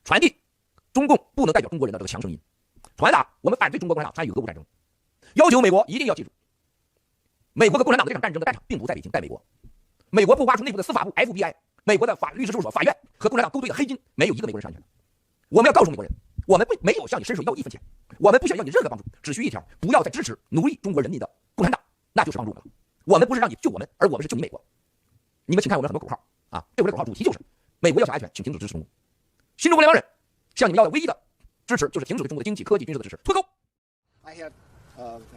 传递中共不能代表中国人的这个强声音，传达我们反对中国共产党参与俄乌战争，要求美国一定要记住，美国和共产党的这场战争的战场并不在北京，在美国。美国不挖出内部的司法部 FBI， 美国的律师事务所、法院和共产党勾兑的黑金，没有一个美国人是安全的。我们要告诉美国人，我们没有向你伸手要一分钱，我们不想要你任何帮助，只需一条：不要再支持奴役中国人民的共产党，那就是帮助我们了。我们不是让你救我们，而我们是救你美国。你们请看我们很多口号啊，这回的口号主题就是：美国要想安全，请停止支持中共。新中国联邦人向你们要的唯一的支持，就是停止对中国的经济、科技、军事的支持，脱钩。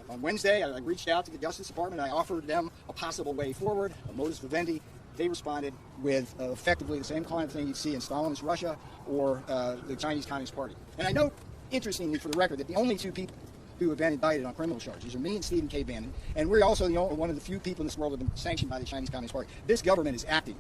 On Wednesday, I reached out to the Justice Department. I offered them a possible way forward, a modus vivendi. They responded with effectively the same kind of thing you'd see in Stalinist Russia or the Chinese Communist Party. And I note, interestingly, for the record, that the only two people who have been indicted on criminal charges are me and Stephen K. Bannon, and we're also one of the few people in this world that have been sanctioned by the Chinese Communist Party. This government is acting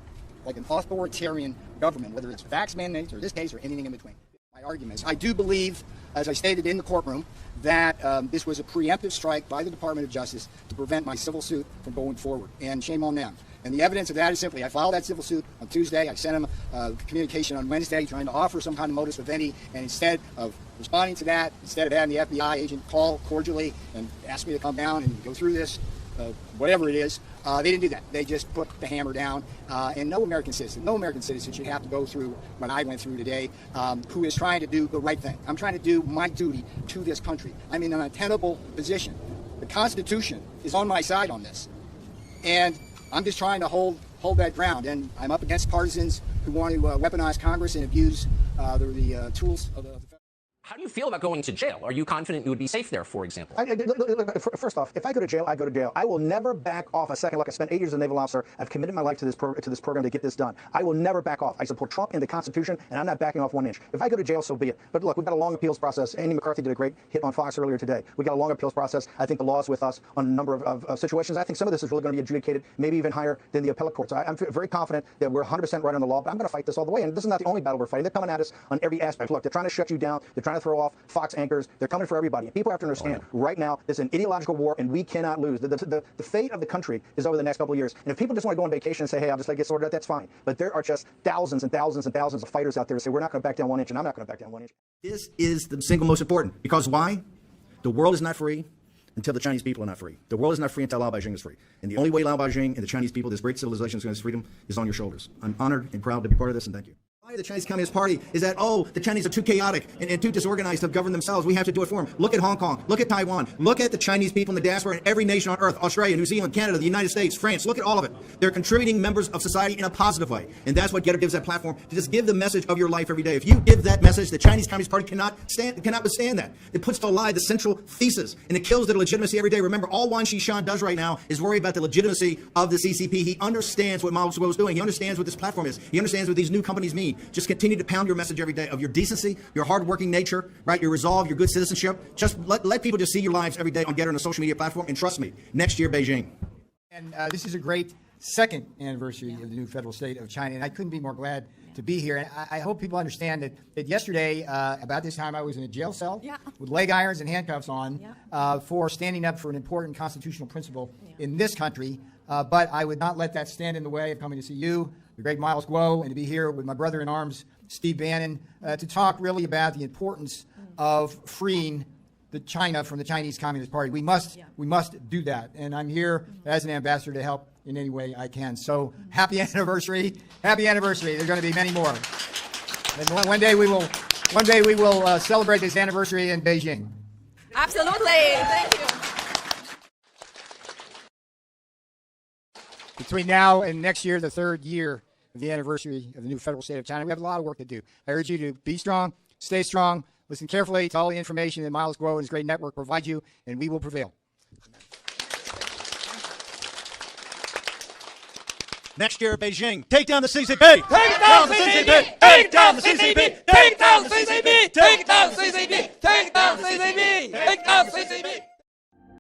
like an authoritarian government, whether it's vax mandates or this case or anything in between. My arguments. I do believe, as I stated in the courtroom, that this was a preemptive strike by the Department of Justice to prevent my civil suit from going forward, and shame on them. And the evidence of that is simply, I filed that civil suit on Tuesday, I sent them communication on Wednesday trying to offer some kind of modus vivendi, and instead of responding to that, instead of having the FBI agent call cordially and ask me to come down and go through this, whatever it is, they didn't do that. They just put the hammer down, and no American citizen should have to go through what I went through today, who is trying to do the right thing. I'm trying to do my duty to this country. I'm in an untenable position. The Constitution is on my side on this, and I'm just trying to hold that ground. And I'm up against partisans who want to weaponize Congress and abuse the tools of the. How do you feel about going to jail? Are you confident you would be safe there, for example? First off, if I go to jail, I go to jail. I will never back off a second. Like I spent 8 years as a naval officer. I've committed my life to this program to get this done. I will never back off. I support Trump and the Constitution, and I'm not backing off 1 inch. If I go to jail, so be it. But look, we've got a long appeals process. Andy McCarthy did a great hit on Fox earlier today. We've got a long appeals process. I think the law is with us on a number of situations. I think some of this is really going to be adjudicated, maybe even higher than the appellate courts. I'm very confident that we're 100% right on the law, but I'm going to fight this all the way. And this is not the only battle we're fighting. They're coming at us on every aspect. Look, they're trying to shut you down. They're trying to throw off Fox anchors. They're coming for everybody. And people have to understand, right now, it's an ideological war, and we cannot lose. The fate of the country is over the next couple of years. And if people just want to go on vacation and say, hey, I'll just get sorted out, that's fine. But there are just thousands and thousands and thousands of fighters out there who say, we're not going to back down 1 inch, and I'm not going to back down 1 inch. This is the single most important. Because why? The world is not free until the Chinese people are not free. The world is not free until Lao Beijing is free. And the only way Lao Beijing and the Chinese people, this great civilization, is going to have freedom is on your shoulders. I'm honored and proud to be part of this, and thank you. The Chinese Communist Party is that, oh, the Chinese are too chaotic and too disorganized to govern themselves. We have to do it for them. Look at Hong Kong. Look at Taiwan. Look at the Chinese people in the diaspora in every nation on earth, Australia, New Zealand, Canada, the United States, France. Look at all of it. They're contributing members of society in a positive way. And that's what Getter gives that platform, to just give the message of your life every day. If you give that message, the Chinese Communist Party cannot withstand that. It puts to lie the central thesis, and it kills their legitimacy every day. Remember, all Wan Xishan does right now is worry about the legitimacy of the CCP. He understands what Mao Zedong was doing. He understands what this platform is. He understands what these new companies mean. Just continue to pound your message every day of your decency, your hardworking nature, right? Your resolve, your good citizenship. Just let people just see your lives every day on Getter and a social media platform. And trust me, next year, Beijing. And this is a great second anniversary of the new federal state of China, and I couldn't be more glad to be here. And I hope people understand that yesterday, about this time, I was in a jail cell with leg irons and handcuffs on for standing up for an important constitutional principle in this country. But I would not let that stand in the way of coming to see you, the great Miles Guo, and to be here with my brother in arms, Steve Bannon, to talk really about the importance of freeing China from the Chinese Communist Party. We must do that. And I'm here as an ambassador to help in any way I can. So happy anniversary. Happy anniversary. There's going to be many more. And one day we will celebrate this anniversary in Beijing. Absolutely. Thank you. Between now and next year, the third year of the anniversary of the new federal state of China, we have a lot of work to do. I urge you to be strong, stay strong, listen carefully to all the information that Miles Guo and his great network provide you, and we will prevail. Next year, Beijing. Take down the CCP! Take down the CCP! Take down the CCP! Take down the CCP! Take down the CCP! Take down the CCP! Take down the CCP!